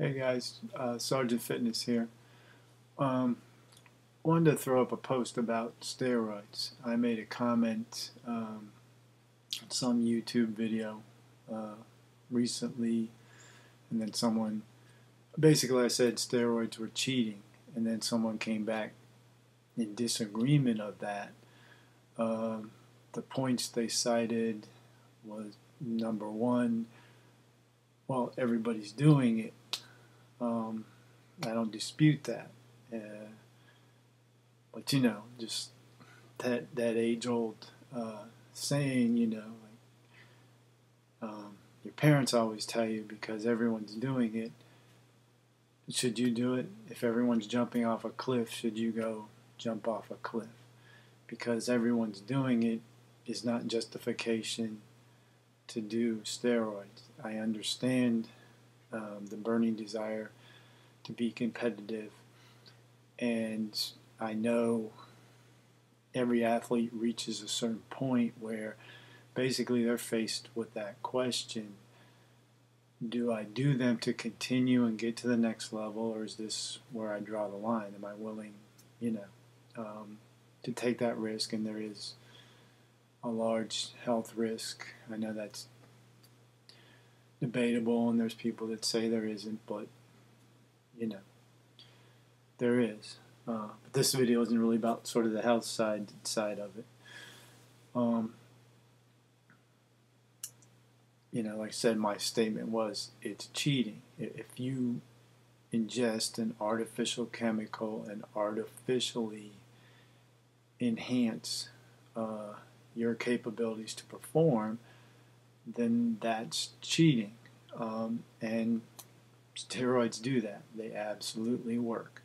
Hey guys, Sergeant Fitness here. Um, Wanted to throw up a post about steroids. I made a comment on some YouTube video uh, recently, and then basically I said steroids were cheating, and then someone came back in disagreement of that. Um, the points they cited was number one, well, everybody's doing it. Um, I don't dispute that. But just that age old saying, your parents always tell you because everyone's doing it. Should you do it? If everyone's jumping off a cliff, should you go jump off a cliff? Because everyone's doing it is not justification to do steroids. I understand the burning desire to be competitive, and I know every athlete reaches a certain point where basically they're faced with that question: do I do them to continue and get to the next level, or is this where I draw the line? Am I willing, you know, to take that risk? And there is a large health risk. I know that's debatable, and there's people that say there isn't, but you know, there is. But this video isn't really about sort of the health side of it. Um, like I said, my statement was it's cheating. If you ingest an artificial chemical and artificially enhance your capabilities to perform, then that's cheating. And steroids do that. They absolutely work.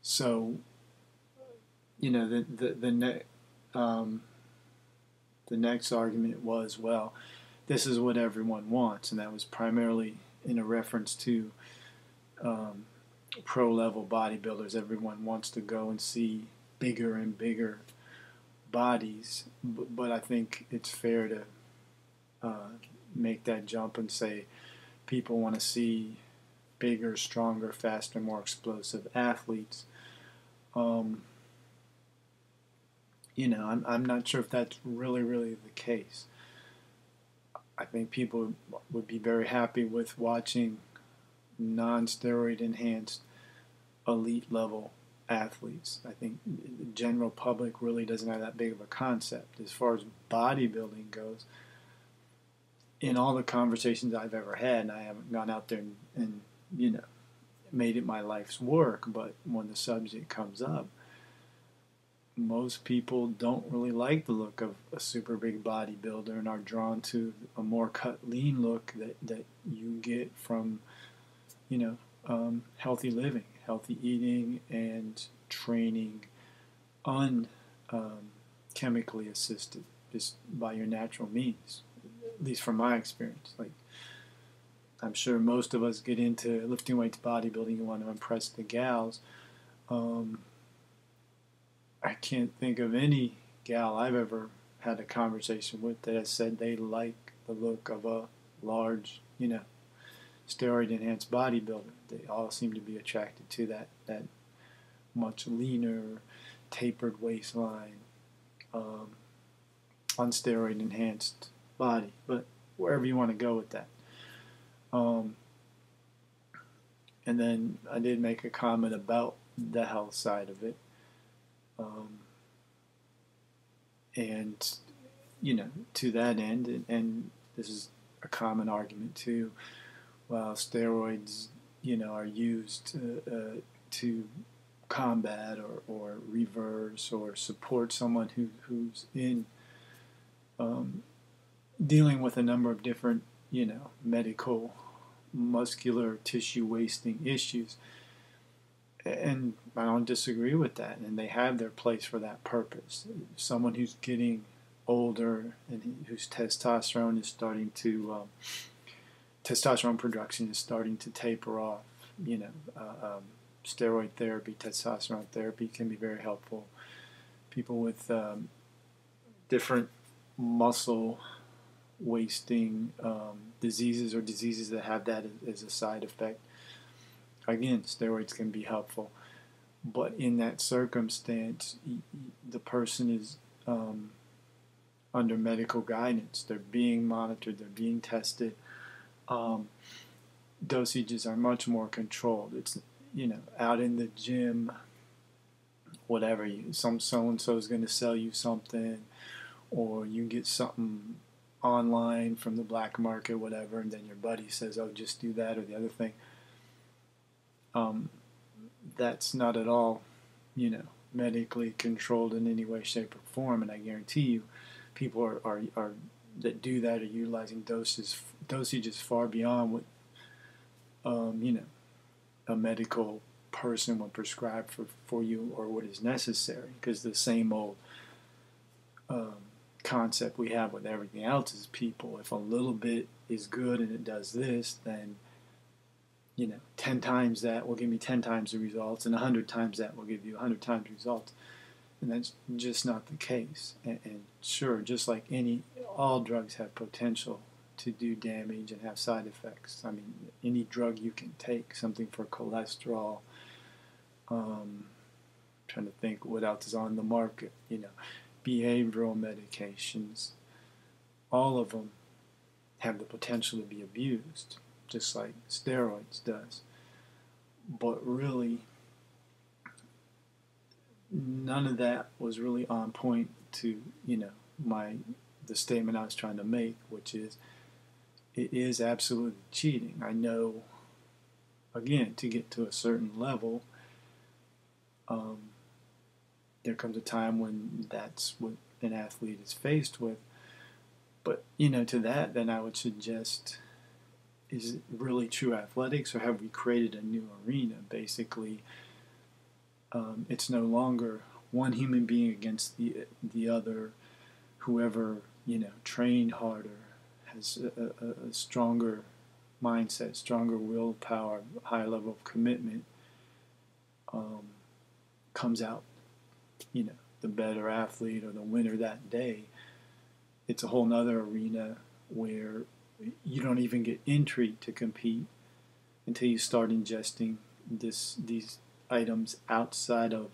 So, the next argument was, well, this is what everyone wants, and that was primarily in a reference to pro-level bodybuilders. Everyone wants to go and see bigger and bigger bodies, but I think it's fair to make that jump and say people want to see bigger, stronger, faster, more explosive athletes. I'm not sure if that's really the case. I think people would be very happy with watching non-steroid enhanced elite level athletes. I think the general public really doesn't have that big of a concept. As far as bodybuilding goes, in all the conversations I've ever had, and I haven't gone out there and made it my life's work, but when the subject comes up, most people don't really like the look of a super big bodybuilder and are drawn to a more cut, lean look that you get from, healthy living, healthy eating, and training chemically assisted, just by your natural means. At least from my experience. Like, I'm sure most of us get into lifting weights, bodybuilding, and want to impress the gals. I can't think of any gal I've ever had a conversation with that has said they like the look of a large, steroid enhanced bodybuilder. They all seem to be attracted to that much leaner, tapered waistline, on steroid enhanced body. But wherever you want to go with that. And then I did make a comment about the health side of it. And to that end, and this is a common argument too, while steroids, are used to combat or reverse or support someone who's in dealing with a number of different, medical, muscular tissue wasting issues. And I don't disagree with that, and they have their place for that purpose. Someone who's getting older and whose testosterone is starting to testosterone production is starting to taper off. Steroid therapy, testosterone therapy can be very helpful. People with different muscle wasting diseases or diseases that have that as a side effect. Again, steroids can be helpful, but in that circumstance, the person is under medical guidance. They're being monitored. They're being tested. Um, Dosages are much more controlled. It's, out in the gym, whatever. Some so and so is going to sell you something, or you get something online from the black market, whatever, and then your buddy says, "Oh, just do that or the other thing." That's not at all, medically controlled in any way, shape, or form. And I guarantee you, people are that do that are utilizing dosages far beyond what a medical person would prescribe for you or what is necessary. Because the same old concept we have with everything else is people. If a little bit is good and it does this, then 10 times that will give me 10 times the results, and 100 times that will give you 100 times results. And that's just not the case. And sure, just like all drugs have potential to do damage and have side effects. I mean, any drug you can take, something for cholesterol, trying to think what else is on the market, behavioral medications, all of them have the potential to be abused, just like steroids does. But really, none of that was really on point to, the statement I was trying to make, which is it is absolutely cheating. I know, again, to get to a certain level, there comes a time when that's what an athlete is faced with. But, to that, then I would suggest, is it really true athletics, or have we created a new arena? Basically, it's no longer one human being against the other. Whoever, trained harder, has a stronger mindset, stronger willpower, higher level of commitment, comes out, the better athlete or the winner that day. It's a whole nother arena where you don't even get entry to compete until you start ingesting these items outside of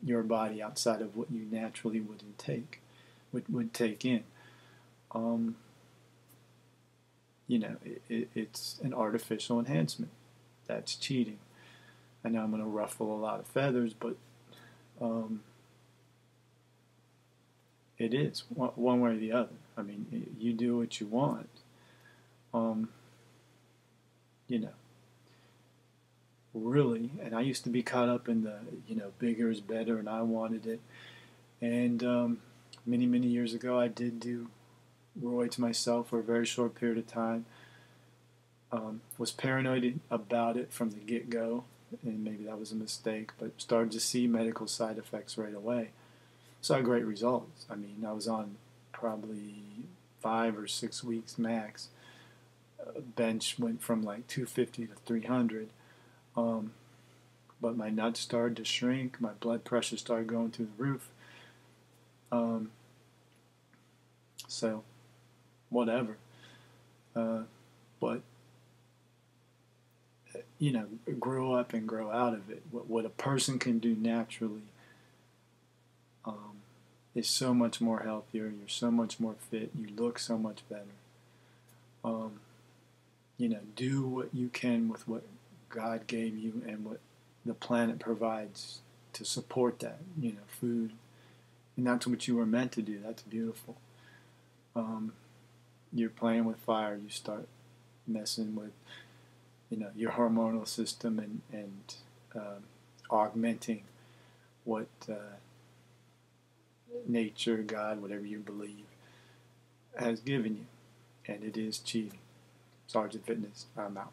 your body, outside of what you naturally would take in. It's an artificial enhancement. That's cheating. I know I'm going to ruffle a lot of feathers, but it is one way or the other. I mean, you do what you want. Really, and I used to be caught up in the, bigger is better, and I wanted it. And many, many years ago, I did do roids myself for a very short period of time. Was paranoid about it from the get-go, and maybe that was a mistake, but started to see medical side effects right away. Saw great results. I mean, I was on probably 5 or 6 weeks max. Bench went from like 250 to 300. But my nuts started to shrink. My blood pressure started going through the roof. So, whatever. But, grow up and grow out of it. What a person can do naturally is so much more healthier. You're so much more fit. You look so much better. Do what you can with what God gave you and what the planet provides to support that. Food. And that's what you were meant to do. That's beautiful. You're playing with fire. You start messing with, your hormonal system and augmenting what nature, God, whatever you believe, has given you. And it is cheating. Sergeant Fitness, I'm out.